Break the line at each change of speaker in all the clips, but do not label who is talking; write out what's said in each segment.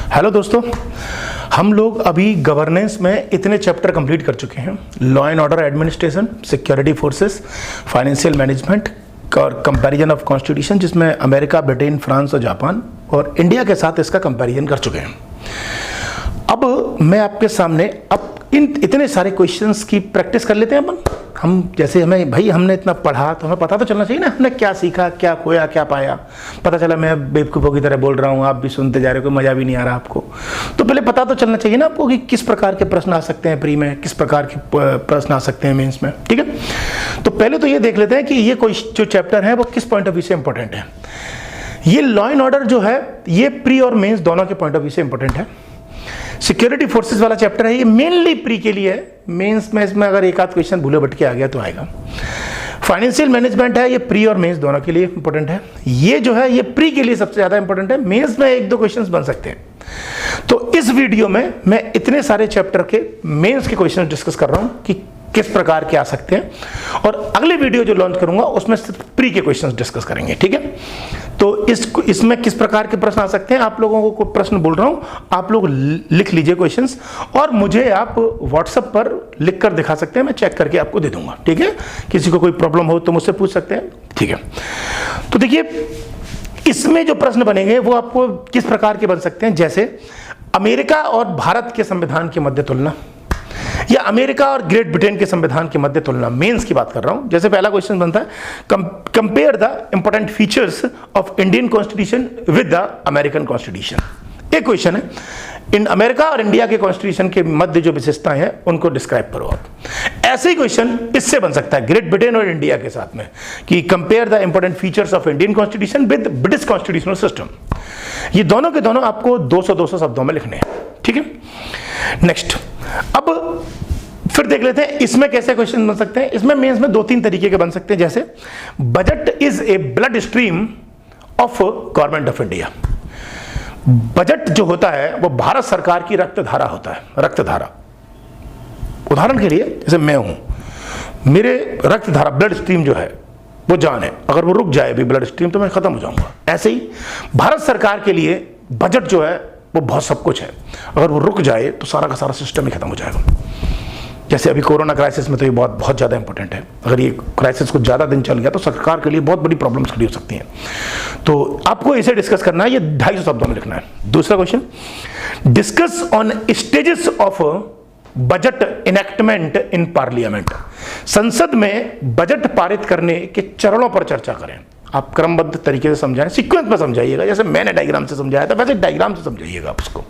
Hello दोस्तों, हम लोग अभी गवर्नेंस में इतने चैप्टर कंप्लीट कर चुके हैं। Law and order administration, security forces, financial management और कंपैरिजन ऑफ कॉन्स्टिट्यूशन, जिसमें अमेरिका, ब्रिटेन, फ्रांस और जापान और इंडिया के साथ इसका कंपैरिजन कर चुके हैं। अब मैं आपके सामने अब इन इतने सारे क्वेश्चंस की प्रैक्टिस कर लेते हैं अपन। हम जैसे हमने इतना पढ़ा तो हमें पता तो चलना चाहिए ना, हमने क्या सीखा, क्या खोया, क्या पाया। पता चला मैं बेवकूफ़ों की तरह बोल रहा हूँ, आप भी सुनते जा रहे हो, कोई मज़ा भी नहीं आ रहा आपको। तो पहले पता तो चलना चाहिए ना आपको कि किस प्रकार के प्रश्न आ सकते हैं प्री में, किस प्रकार के प्रश्न आ सकते हैं मेंस में। ठीक है, तो पहले तो ये देख लेते हैं कि ये कोई जो चैप्टर है वो किस पॉइंट ऑफ व्यू से इंपॉर्टेंट है। ये लॉ एंड ऑर्डर जो है ये प्री और मेंस दोनों के पॉइंट ऑफ व्यू से इंपॉर्टेंट है। सिक्योरिटी फोर्सेस वाला चैप्टर है, ये मेनली प्री के लिए है। मेंस में इसमें अगर एक आध क्वेश्चन भूले भटके आ गया तो आएगा। फाइनेंशियल मैनेजमेंट है, ये प्री और मेंस दोनों के लिए इंपॉर्टेंट है। ये जो है ये प्री के लिए सबसे ज्यादा इंपॉर्टेंट है, मेंस में एक दो क्वेश्चंस बन सकते हैं। तो इस वीडियो में मैं इतने सारे चैप्टर के मेंस के क्वेश्चन डिस्कस कर रहा हूं कि किस प्रकार के आ सकते हैं, और अगले वीडियो जो लॉन्च करूंगा उसमें सिर्फ प्री के क्वेश्चंस डिस्कस करेंगे। ठीक है, तो इसमें किस प्रकार के प्रश्न आ सकते हैं, आप लोगों को प्रश्न बोल रहा हूं, आप लोग लिख लीजिए क्वेश्चंस और मुझे आप व्हाट्सएप पर लिख कर दिखा सकते हैं, मैं चेक करके आपको दे दूंगा। ठीक है, किसी को कोई प्रॉब्लम हो तो मुझसे पूछ सकते हैं। ठीक है, तो देखिए इसमें जो प्रश्न बनेंगे वो आपको किस प्रकार के बन सकते हैं, जैसे अमेरिका और भारत के संविधान की मध्य तुलना, या अमेरिका और ग्रेट ब्रिटेन के संविधान के मध्य तुलना। मेंस की बात कर रहा हूं। जैसे पहला क्वेश्चन बनता है, compare the important features of Indian constitution with the American constitution. एक क्वेश्चन है, इन अमेरिका और इंडिया के कॉन्स्टिट्यूशन के मध्य जो विशेषताएं हैं उनको डिस्क्राइब करो आप। ऐसे ही क्वेश्चन इससे बन सकता है ग्रेट ब्रिटेन और इंडिया के साथ में, कि compare the important features of Indian constitution with British constitutional system. ये दोनों के दोनों आपको 200 शब्दों में लिखने हैं। ठीक है, नेक्स्ट अब फिर देख लेते हैं इसमें कैसे क्वेश्चन बन सकते हैं। इसमें मेंस में 2-3 तरीके के बन सकते हैं, जैसे budget is a blood stream of government of India. Budget जो होता है वो भारत सरकार की रक्तधारा होता है, रक्तधारा। उदाहरण के लिए जैसे मैं हूं, मेरे रक्तधारा ब्लड स्ट्रीम जो है वो जान है, अगर वो रुक जाए भी ब्लड स्ट्रीम तो मैं खत्म हो जाऊंगा। ऐसे ही भारत सरकार के लिए बजट जो है वो बहुत सब कुछ है, अगर वो रुक जाए तो सारा का सारा सिस्टम ही खत्म हो जाएगा। जैसे अभी कोरोना क्राइसिस में तो ये बहुत ज़्यादा इंपॉर्टेंट है। अगर ये क्राइसिस कुछ ज़्यादा दिन चल गया तो सरकार के लिए बहुत बड़ी प्रॉब्लम्स खड़ी हो सकती हैं। तो आपको इसे डिस्कस करना है, ये 250 शब्दों में लिखना है। दूसरा question, discuss on stages of budget enactment in parliament. संसद में बजट पारित करने के चरणों पर चर्चा करें। आप क्रमबद्ध तरीके से समझाएं, सीक्वेंस में समझाइएगा, जैसे मैंने डायग्राम से समझाया था वैसे डायग्राम से समझाइएगा आप उसको।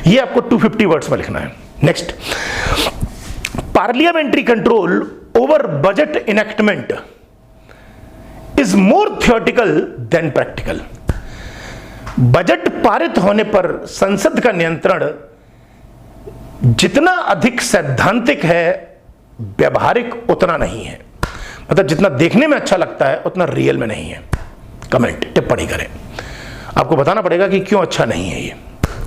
ये आपको 250 वर्ड्स में लिखना है। Next, parliamentary control over budget enactment is more theoretical than practical. Budget पारित होने पर संसद का नियंत्रण जितना अधिक सैद्धांतिक है, व्यवहारिक उतना नहीं है। मतलब जितना देखने में अच्छा लगता है उतना रियल में नहीं है। कमेंट टिप्पणी करें, आपको बताना पड़ेगा कि क्यों अच्छा नहीं है ये।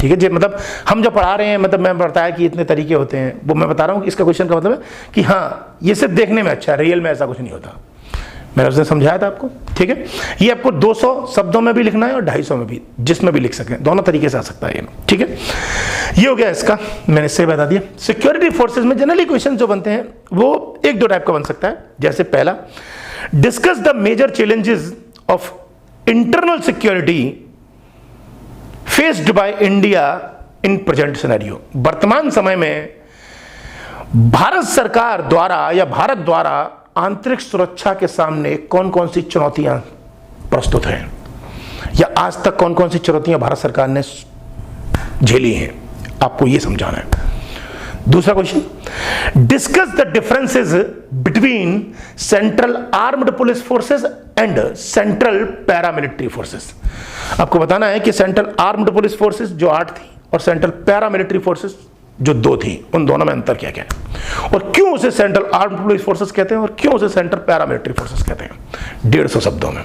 ठीक है जी, मतलब हम जो पढ़ा रहे हैं, मतलब मैं बताया कि इतने तरीके होते हैं, वो मैं बता रहा हूँ कि इसका क्वेश्चन का मतलब है कि हाँ ये सिर्फ देखने में अच्छा है, रियल में ऐसा कुछ नहीं होता। मैंने उसने समझाया था आपको। ठीक है, ये आपको 200 शब्दों में भी लिखना है और 250 में भी, जिसमें भी लिख सकें, दोनों तरीके से आ सकता है ये। ठीक है, ये हो गया इसका, मैंने इससे बता दिया। सिक्योरिटी फोर्सेज में जनरली क्वेश्चन जो बनते हैं वो 1-2 टाइप का बन सकता है। जैसे पहला, discuss the major challenges of internal security faced by India in present scenario. वर्तमान समय में भारत सरकार द्वारा या भारत द्वारा आंतरिक सुरक्षा के सामने कौन कौन सी चुनौतियां प्रस्तुत हैं, या आज तक कौन कौन सी चुनौतियां भारत सरकार ने झेली हैं, आपको यह समझाना है। दूसरा question, discuss the differences between central armed police forces and central paramilitary forces. आपको बताना है कि सेंट्रल आर्म्ड पुलिस फोर्सेस जो 8 थी और सेंट्रल पैरामिलिट्री फोर्सेस जो 2 थी, उन दोनों में अंतर क्या क्या है, और क्यों उसे सेंट्रल आर्म्ड पुलिस फोर्सेस कहते हैं और क्यों उसे सेंट्रल पैरामिलिट्री फोर्सेस कहते हैं। 150 शब्दों में।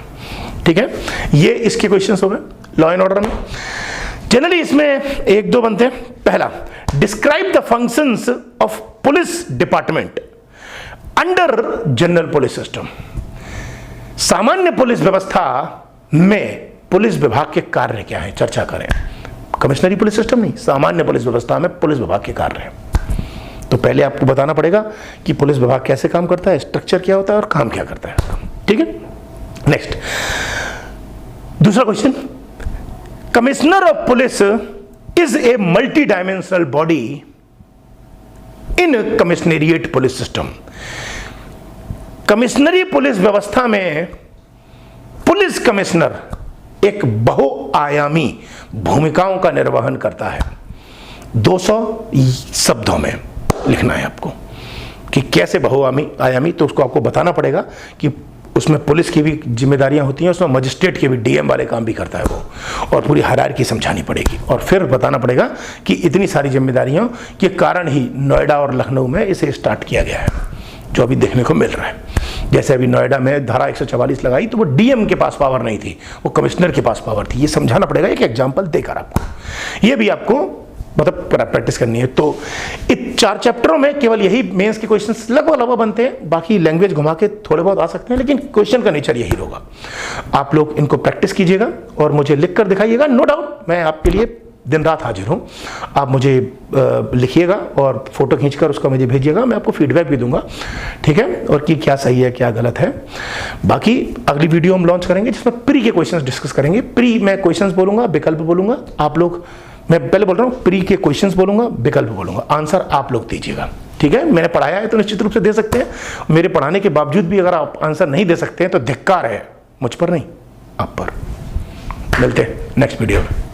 ठीक है, ये इसके क्वेश्चंस हो गए लॉ एंड ऑर्डर में। जनरली इसमें 1-2 बनते हैं। पहला, describe the functions of police department under general police system. सामान्य पुलिस व्यवस्था में पुलिस विभाग के कार्य क्या है, चर्चा करें। कमिश्नरी पुलिस सिस्टम नहीं, सामान्य पुलिस व्यवस्था में पुलिस विभाग के कार्य हैं। तो पहले आपको बताना पड़ेगा कि पुलिस विभाग कैसे काम करता है, स्ट्रक्चर क्या होता है और काम क्या करता है। ठीक है, नेक्स्ट दूसरा question, commissioner of police is a multi dimensional body in commissionerate police system. कमिश्नरी पुलिस व्यवस्था में पुलिस कमिश्नर एक बहुआयामी भूमिकाओं का निर्वहन करता है। 200 शब्दों में लिखना है आपको कि कैसे बहुआयामी, तो उसको आपको बताना पड़ेगा कि उसमें पुलिस की भी जिम्मेदारियां होती हैं, उसमें मजिस्ट्रेट के भी डीएम वाले काम भी करता है वो, और पूरी हायरार्की समझानी पड़ेगी। और फिर बताना पड़ेगा कि इतनी सारी जिम्मेदारियों के कारण ही नोएडा और लखनऊ में इसे स्टार्ट किया गया है, जो अभी देखने को मिल रहा है। जैसे अभी नोएडा में धारा 144 लगाई तो वो डीएम के पास पावर नहीं थी, वो कमिश्नर के पास पावर थी। ये समझाना पड़ेगा एक एग्जाम्पल देकर आपको, ये भी आपको मतलब प्रैक्टिस करनी है। तो इस 4 चैप्टरों में केवल यही मेंस के क्वेश्चंस लगभग बनते हैं, बाकी लैंग्वेज घुमा के थोड़े बहुत आ सकते हैं, लेकिन क्वेश्चन का नेचर यही होगा। आप लोग इनको प्रैक्टिस कीजिएगा और मुझे लिख कर दिखाइएगा। नो डाउट मैं आपके लिए दिन रात हाजिर हूँ। आप मुझे लिखिएगा और फोटो खींचकर उसका मुझे भेजिएगा, मैं आपको फीडबैक भी दूंगा, ठीक है, और कि क्या सही है क्या गलत है। बाकी अगली वीडियो हम लॉन्च करेंगे जिसमें प्री के क्वेश्चंस डिस्कस करेंगे। प्री मैं क्वेश्चंस बोलूंगा, विकल्प बोलूंगा, आप लोग, मैं पहले बोल रहा हूँ प्री के क्वेश्चंस बोलूंगा, विकल्प बोलूंगा, आंसर आप लोग दीजिएगा। ठीक है, मैंने पढ़ाया है तो निश्चित रूप से दे सकते हैं। मेरे पढ़ाने के बावजूद भी अगर आप आंसर नहीं दे सकते हैं तो धिक्कार है, मुझ पर नहीं आप पर। मिलते हैं नेक्स्ट वीडियो में।